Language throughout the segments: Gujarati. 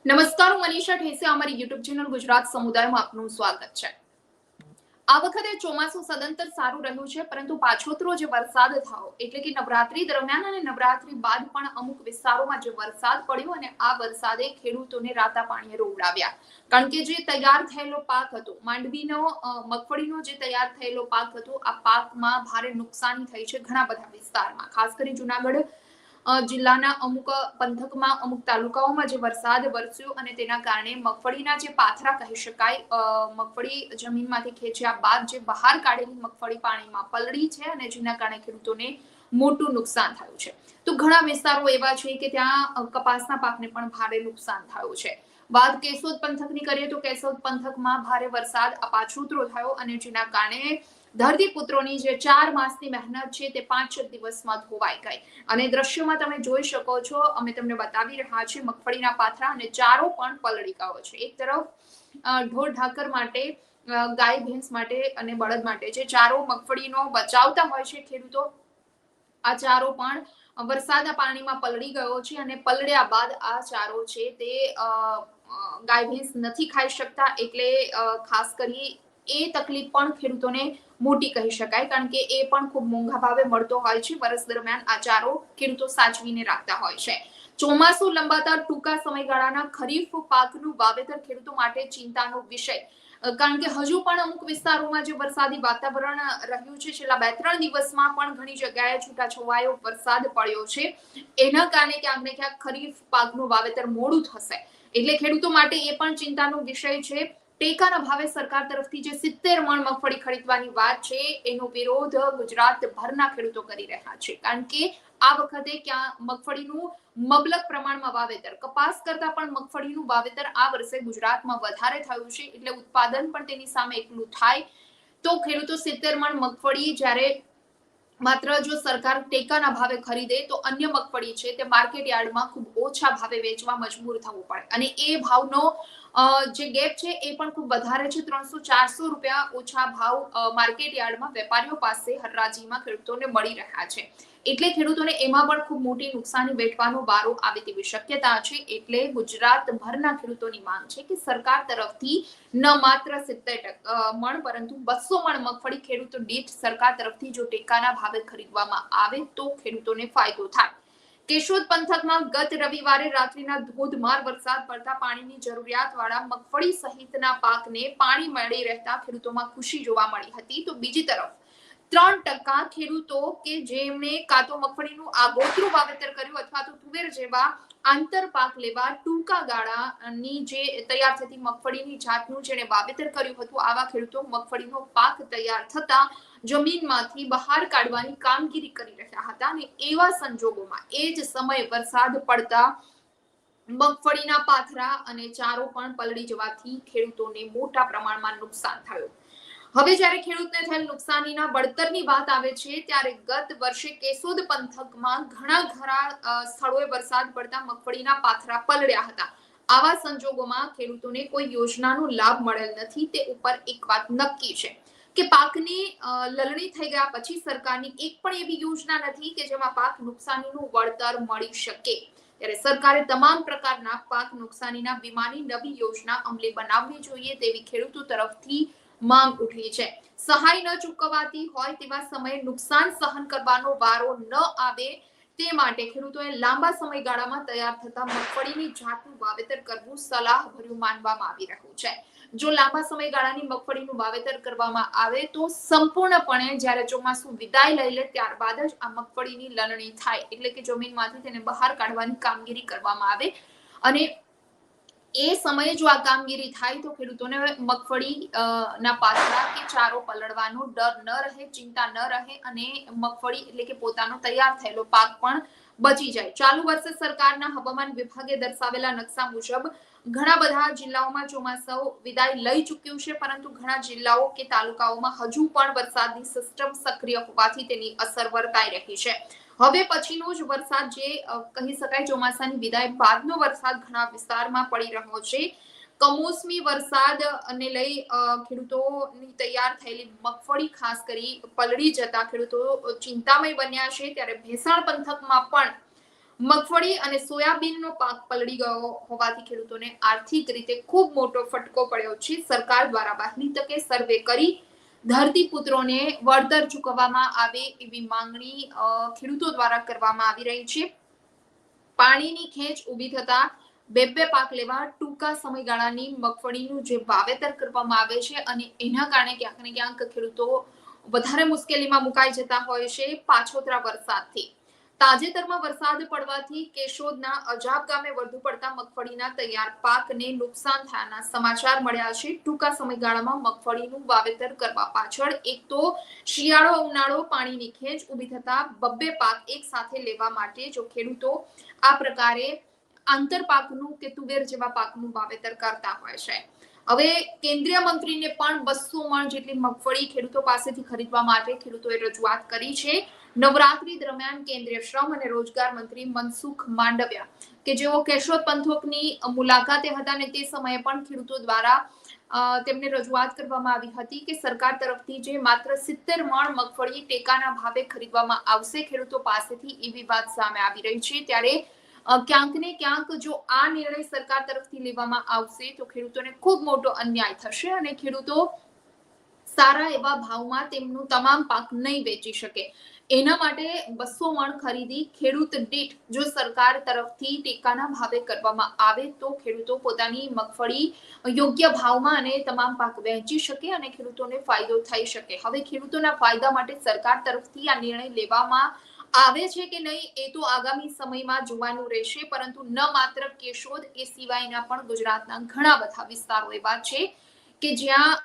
નમસ્કાર, હું મનીષા ઠેસિયા. અમારી યુટ્યુબ ચેનલ ગુજરાત સમુદાયમાં આપનું સ્વાગત છે. આ વખતે ચોમાસું સદંતર સારું રહ્યું છે, પરંતુ પાછોતરો જે વરસાદ થયો એટલે કે નવરાત્રી દરમિયાન અને નવરાત્રી બાદ પણ અમુક વિસ્તારોમાં જે વરસાદ પડ્યો અને આ વરસાદે ખેડૂતોને રાતા પાણીએ રોવડાવ્યા. કારણ કે જે તૈયાર થયેલો પાક હતો, માંડવીનો મગફળીનો જે તૈયાર થયેલો પાક હતો, આ પાકમાં ભારે નુકસાની થઈ છે ઘણા બધા વિસ્તારમાં. ખાસ કરી જુનાગઢ જિલ્લાના અમુક પંથકમાં અમુક તાલુકાઓમાં જે વરસાદ વરસ્યો અને તેના કારણે મગફળીના જે પાથરા કહી શકાય, મગફળી જમીનમાંથી ખેંચ્યા બાદ જે બહાર કાઢેલી મગફળી પાણીમાં પલળી છે અને જેના કારણે ખેડૂતોને મોટું નુકસાન થયું છે. તો ઘણા વિસ્તારો એવા છે કે ત્યાં કપાસના પાકને પણ ભારે નુકસાન થયું છે. વાત કેશોદ પંથકની કરીએ તો કેશોદ પંથકમાં ભારે વરસાદ અપાછૂતરો થયો અને જેના કારણે ધરતીપુત્રોની જે 4 માસની મહેનત છે તે 5 દિવસમાં ધોવાઈ ગઈ. અને દ્રશ્યોમાં તમે જોઈ શકો છો, અમે તમને બતાવી રહ્યા છીએ મગફળીના પાથરા અને ચારો પણ પલળી ગયો છે. એક તરફ ઢોર ઢાકર માટે, ગાય ભેંસ માટે અને બળદ માટે જે ચારો મગફળીનો બચાવતા હોય છે ખેડૂતો, આ ચારો પણ વરસાદના પાણીમાં પલળી ગયો છે અને પલળ્યા બાદ આ ચારો છે તે ગાય ભેંસ નથી ખાઈ શકતા. એટલે ખાસ કરી એ તકલીફ પણ ખેડૂતોને મોટી કહી શકાય, કારણ કે એ પણ ખૂબ મોંઘા ભાવે મળતો હોય છે. વર્ષ દરમિયાન આ ચારો ખેડૂતો સાચવીને રાખતા હોય છે. ચોમાસું લંબાતા ટૂંકા સમયગાળાના ખરીફ પાકનું વાવેતર ખેડૂતો માટે ચિંતાનો વિષય, કારણ કે હજુ પણ અમુક વિસ્તારોમાં જે વરસાદી વાતાવરણ રહ્યું છે, છેલ્લા 2-3 દિવસમાં પણ ઘણી જગ્યાએ છૂટાછવાયો વરસાદ પડ્યો છે. એના કારણે ક્યાંક ને ક્યાંક ખરીફ પાકનું વાવેતર મોડું થશે. એટલે ખેડૂતો માટે એ પણ ચિંતાનો વિષય છે. ટેકાના ભાવે સરકાર તરફથી જે 70 મણ મગફળી ખરીદવાની વાત છે, એનો વિરોધ ગુજરાતભરના ખેડૂતો કરી રહ્યા છે. કારણ કે આ વખતે ક્યાં મગફળીનું મબલક પ્રમાણમાં વાવેતર, કપાસ કરતા પણ મગફળીનું વાવેતર આ વર્ષે ગુજરાતમાં વધારે થયું છે. એટલે ઉત્પાદન પણ તેની સામે એટલું થાય તો ખેડૂતો 70 મણ મગફળી જ્યારે માત્ર જો સરકાર ટેકાના ભાવે ખરીદે તો અન્ય મગફળી છે તે માર્કેટ યાર્ડમાં ખૂબ ઓછા ભાવે વેચવા મજબૂર થવું પડે અને એ ભાવનો જે ગેપ છે એ પણ ખૂબ વધારે છે. 300-400 રૂપિયા ઓછા ભાવ માર્કેટ યાર્ડમાં વેપારીઓ પાસે હરાજીમાં ખેડૂતોને મળી રહ્યા છે. એટલે ખેડૂતોને એમાં પણ ખૂબ મોટી નુકસાની વેઠવાનો વારો આવે તેવી શક્યતા છે. એટલે ગુજરાતભરના ખેડૂતોની માંગ છે કે સરકાર તરફથી ન માત્ર 70 મણ પરંતુ 200 મણ મગફળી ખેડૂતો દીઠ સરકાર તરફથી જો ટેકાના ભાવે ખરીદવામાં આવે તો ખેડૂતોને ફાયદો થાય. કેશોદ પંથકમાં ગત રવિવારે રાત્રિના ધોધમાર વરસાદ પડતા પાણીની જરૂરિયાતવાળા મગફળી સહિતના પાકને પાણી મળી રહેતા ખેડૂતોમાં ખુશી જોવા મળી હતી. તો બીજી તરફ 3% ખેડૂતો કે જેમણે કાં તો મગફળીનું આગોતરું વાવેતર કર્યું અથવા તો તુવેર જેવા આંતર પાક લેવા ટૂંકા ગાળાની જે તૈયાર થતી મગફળીની જાતનું જેણે વાવેતર કર્યું હતું, આવા ખેડૂતો મગફળીનો પાક તૈયાર થતા જમીનમાંથી બહાર કાઢવાની કામગીરી કરી રહ્યા હતા. અને એવા સંજોગોમાં એ જ સમયે વરસાદ પડતા મગફળીના પાથરા અને ચારો પણ પલળી જવાથી ખેડૂતોને મોટા પ્રમાણમાં નુકસાન થયું. હવે જ્યારે ખેડૂતને થયેલ નુકસાનીના વળતરની વાત આવે છે, ત્યારે ગત વર્ષે કેશોદ પંથકમાં ઘણા સ્થળોએ વરસાદ પડતા મગફળીના પાથરા પલળ્યા હતા. આવા સંજોગોમાં ખેડૂતોને કોઈ યોજનાનો લાભ મળેલ નથી. તે ઉપર એક વાત નક્કી છે કે પાકની લલણી થઈ ગયા પછી સરકારની એક પણ એવી યોજના નથી કે જેમાં પાક નુકસાનીનું વળતર મળી શકે. ત્યારે સરકારે તમામ પ્રકારના પાક નુકસાનીના વીમાની નવી યોજના અમલી બનાવવી જોઈએ તેવી ખેડૂતો તરફથી માંગ ઉઠી છે. સહાય ન ચૂકવાતી હોય તેવા સમયે નુકસાન સહન કરવાનો વારો ન આવે તે માટે ખેડૂતોએ લાંબા સમયગાળામાં તૈયાર થતા મગફળીની જાતનું વાવેતર કરવું સલાહભર્યું માનવામાં આવી રહ્યું છે. જો લાંબા સમયગાળાની મગફળીનું વાવેતર કરવામાં આવે તો સંપૂર્ણપણે જ્યારે ચોમાસું વિદાય લઈ લે ત્યારબાદ જ આ મગફળીની લણણી થાય, એટલે કે જમીનમાંથી તેને બહાર કાઢવાની કામગીરી કરવામાં આવે અને એ સમયે જો આ કામગીરી થાય તો ખેડૂતોને મગફળી ના પાથરા કે ચારો પલળવાનો ડર ન રહે, ચિંતા ન રહે અને મગફળી એટલે કે પોતાનો તૈયાર થયેલો પાક પણ બચી જાય. ચાલુ વર્ષે સરકારના હવામાન વિભાગે દર્શાવેલા નકશા મુજબ ઘણા બધા જિલ્લાઓમાં ચોમાસું વિદાય લઈ ચૂક્યું છે, પરંતુ ઘણા જિલ્લાઓ કે તાલુકાઓમાં હજુ પણ વરસાદની સિસ્ટમ સક્રિય હોવાથી તેની અસર વર્તાઈ રહી છે. હવે પછીનો જ વરસાદ જે કહી શકાય ચોમાસાની વિદાય બાદનો વરસાદ ઘણા વિસ્તારમાં પડી રહ્યો છે. કમોસમી વરસાદ અને લઈ ખેડૂતોની તૈયાર થયેલી મગફળી ખાસ કરી પલળી જતા ખેડૂતો ચિંતામય બન્યા છે. ત્યારે ભેસાણ પંથકમાં પણ મગફળી અને સોયાબીનનો પાક પલળી ગયો હોવાથી ખેડૂતોને આર્થિક રીતે ખૂબ મોટો ફટકો પડ્યો છે. સરકાર દ્વારા વહેલી તકે સર્વે કરી ધરતીપુત્રોને વળતર ચૂકવવામાં આવે એવી માંગણી ખેડૂતો દ્વારા કરવામાં આવી રહી છે. પાણીની ખેંચ ઊભી થતા બે પાક લેવા ટૂંકા સમયગાળાની મગફળીનું જે વાવેતર કરવામાં આવે છે અને એના કારણે ક્યાંક ને ક્યાંક ખેડૂતો વધારે મુશ્કેલીમાં મુકાઈ જતા હોય છે પાછોતરા વરસાદથી. તાજેતરમાં વરસાદ પડવાથી કેશોદના અજાબ ગામે વધુ પડતા મગફળીના તૈયાર પાકને નુકસાન થયાના સમાચાર મળ્યા છે. ટૂંકા સમયગાળામાં મગફળીનું વાવેતર કરવા પાછળ એક તો શિયાળો ઉનાળો પાણીની ખેંચ ઊભી થતા બબ્બે પાક એક સાથે લેવા માટે જો ખેડૂતો આ પ્રકારે આંતરપાકનું કે તુવેર જેવા પાકનું વાવેતર કરતા હોય છે. હવે કેન્દ્રીય મંત્રીને પણ 200 મણ જેટલી મગફળી ખેડૂતો પાસેથી ખરીદવા માટે ખેડૂતોએ રજૂઆત કરી છે. નવરાત્રી દરમિયાન કેન્દ્રીય શ્રમ અને રોજગાર મંત્રી મનસુખ માંડવિયા કે જેઓ કેશોદ પંથકની મુલાકાતે હતા અને તે સમયે પણ ખેડૂતો દ્વારા તેમને રજૂઆત કરવામાં આવી હતી કે સરકાર તરફથી જે માત્ર 70 મણ મગફળી ટેકાના ભાવે ખરીદવામાં આવશે ખેડૂતો પાસેથી એવી વાત સામે આવી રહી છે. ત્યારે ક્યાંક ને ક્યાંક જો આ નિર્ણય સરકાર તરફથી લેવામાં આવશે તો ખેડૂતોને ખૂબ મોટો અન્યાય થશે અને ખેડૂતો સારા એવા ભાવમાં તેમનું તમામ પાક નહીં વેચી શકે. એના માટે 200 મણ ખરીદી ખેડૂત દીઠ જો સરકાર તરફથી ટેકાના ભાવે કરવામાં આવે તો ખેડૂતો પોતાની મગફળી યોગ્ય ભાવમાં અને તમામ પાક વેચી શકે અને ખેડૂતોને ફાયદો થઈ શકે. હવે ખેડૂતોના ફાયદા માટે સરકાર તરફથી આ નિર્ણય લેવામાં આવે છે કે નહીં એ તો આગામી સમયમાં જોવાનું રહેશે. પરંતુ ન માત્ર કેશોદ એ સિવાયના પણ ગુજરાતના ઘણા બધા વિસ્તારો એવા છે કે જ્યાં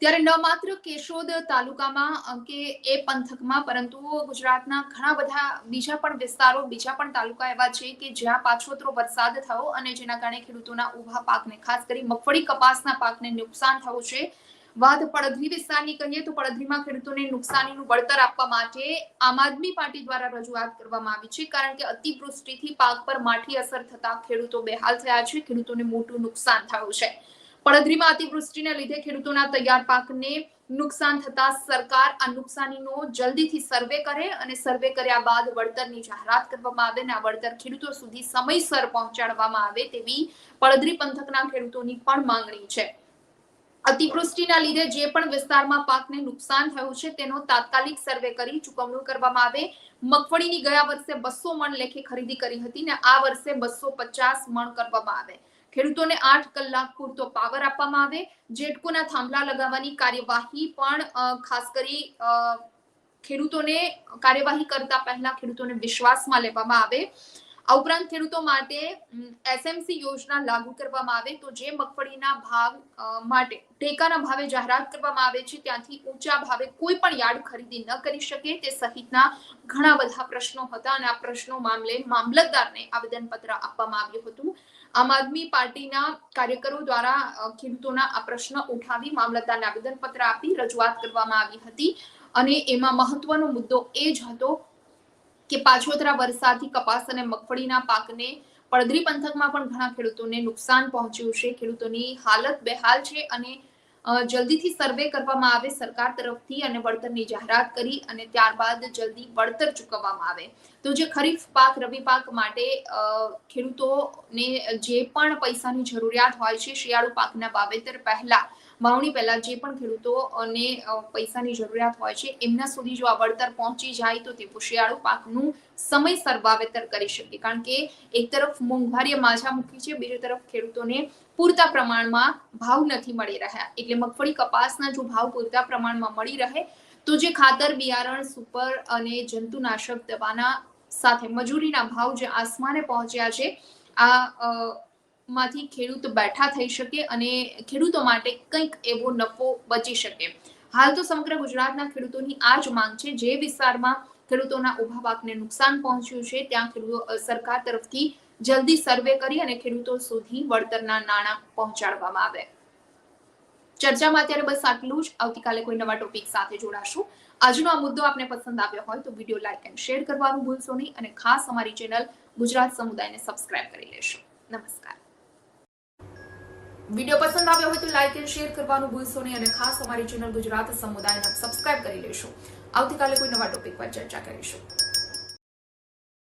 ત્યારે ન માત્ર કેશોદ તાલુકામાં કે એ પંથકમાં પરંતુ ગુજરાતના ઘણા બધા બીજા પણ વિસ્તારો બીજા પણ તાલુકા એવા છે કે જ્યાં પાછોતરો વરસાદ થયો અને જેના કારણે ખેડૂતોના ઊભા પાકને ખાસ કરી મગફળી કપાસના પાકને નુકસાન થયું છે. વાત પડધરી વિસ્તારની કહીએ તો પડધરીમાં ખેડૂતોને નુકસાનીનું વળતર આપવા માટે આમ આદમી પાર્ટી દ્વારા રજૂઆત કરવામાં આવી છે. કારણ કે અતિવૃષ્ટિથી પાક પર માઠી અસર થતા ખેડૂતો બેહાલ થયા છે. ખેડૂતોને મોટું નુકસાન થયું છે. પડધરીમાં અતિવૃષ્ટિને લીધે ખેડૂતોના તૈયાર પાકને નુકસાન થતા સરકાર આ નુકસાનીનો જલ્દીથી સર્વે કરે અને સર્વે કર્યા બાદ વળતરની જાહેરાત કરવામાં આવે અને આ વળતર ખેડૂતો સુધી સમયસર પહોંચાડવામાં આવે તેવી પડધરી પંથકના ખેડૂતોની પણ માંગણી છે. અતિવૃષ્ટિના લીધે જે પણ વિસ્તારમાં પાકને નુકસાન થયું છે તેનો તાત્કાલિક સર્વે કરી ચૂકવણું કરવામાં આવે. મગફળીની ગયા વર્ષે 200 મણ લેખે ખરીદી કરી હતી ને આ વર્ષે 250 મણ કરવામાં આવે. ખેડૂતોને 8 કલાક પૂરતો પાવર આપવામાં આવે. જેટકોના થાંભલા લગાવવાની કાર્યવાહી પણ ખાસ કરી ખેડૂતોને કાર્યવાહી કરતા પહેલા ખેડૂતોને વિશ્વાસમાં લેવામાં આવે. આ ઉપરાંત ખેડૂતો માટે એસએમસી યોજના લાગુ કરવામાં આવે તો જે મગફળીના ભાવ માટે ટેકાના ભાવે જાહેરાત કરવામાં આવે છે ત્યાંથી ઊંચા ભાવે કોઈ પણ યાર્ડ ખરીદી ન કરી શકે તે સહિતના ઘણા બધા પ્રશ્નો હતા અને આ પ્રશ્નો મામલે મામલતદારને આવેદનપત્ર આપવામાં આવ્યું હતું. આમ આદમી પાર્ટીના કાર્યકરો દ્વારા ખેડૂતોના આ પ્રશ્ન ઉઠાવી મામલતદારને આવેદનપત્ર આપી રજૂઆત કરવામાં આવી હતી અને એમાં મહત્વનો મુદ્દો એ જ હતો કે પાછોતરા વરસાદથી કપાસ અને મગફળીના પાકને પડધરી પંથકમાં પણ ઘણા ખેડૂતોને નુકસાન પહોંચ્યું છે. ખેડૂતોની હાલત બેહાલ છે અને જલ્દીથી સર્વે કરવામાં આવે સરકાર તરફથી અને વળતરની જાહેરાત કરી અને ત્યારબાદ જલ્દી વળતર ચૂકવવામાં આવે તો જે ખરીફ પાક રવિ પાક માટે ખેડૂતોને જે પણ પૈસાની જરૂરિયાત હોય છે શિયાળુ પાકના વાવેતર પહેલા વાવણી પહેલા જે પણ ખેડૂતોને પૈસાની જરૂરિયાત હોય છે એમના સુધી જો આ વળતર પહોંચી જાય તો તેઓ શિયાળુ પાકનું સમયસર વાવેતર કરી શકે. કારણ કે એક તરફ મોંઘવારીએ માઝા મૂકી છે, બીજી તરફ ખેડૂતોને પૂરતા પ્રમાણમાં ભાવ નથી મળી રહ્યા. એટલે મગફળી કપાસના જો ભાવ પૂરતા પ્રમાણમાં મળી રહે તો જે ખાતર બિયારણ સુપર અને જંતુનાશક દવાના સાથે મજૂરીના ભાવ જે આસમાને પહોંચ્યા છે આ માંથી ખેડૂત બેઠા થઈ શકે અને ખેડૂતો માટે કંઈક એવો નફો બચી શકે. હાલ તો સમગ્ર ગુજરાતના ખેડૂતોની આ જ માંગ છે. જે વિસ્તારમાં ખેડૂતોના ઊભા પાકને નુકસાન પહોંચ્યું છે ત્યાં ખેડૂતો સરકાર તરફથી જલ્દી સર્વે કરી અને ખેડૂતો સુધી વળતરના નાણાં પહોંચાડવામાં આવે. ચર્ચામાં અત્યારે બસ આટલું જ. આવતીકાલે કોઈ નવા ટોપિક સાથે જોડાશું. આજનો આ મુદ્દો આપને પસંદ આવ્યો હોય તો વિડીયો લાઈક અને શેર કરવાનું ભૂલશો નહીં અને ખાસ અમારી ચેનલ ગુજરાત સમુદાયને સબસ્ક્રાઇબ કરી લેશો. નમસ્કાર. વિડીયો પસંદ આવ્યો હોય તો લાઈક અને શેર કરવાનું ભૂલશો નહીં અને ખાસ અમારી ચેનલ ગુજરાત સમુદાયને સબસ્ક્રાઇબ કરી લેશો. આવતીકાલે કોઈ નવા ટોપિક પર ચર્ચા કરીશું.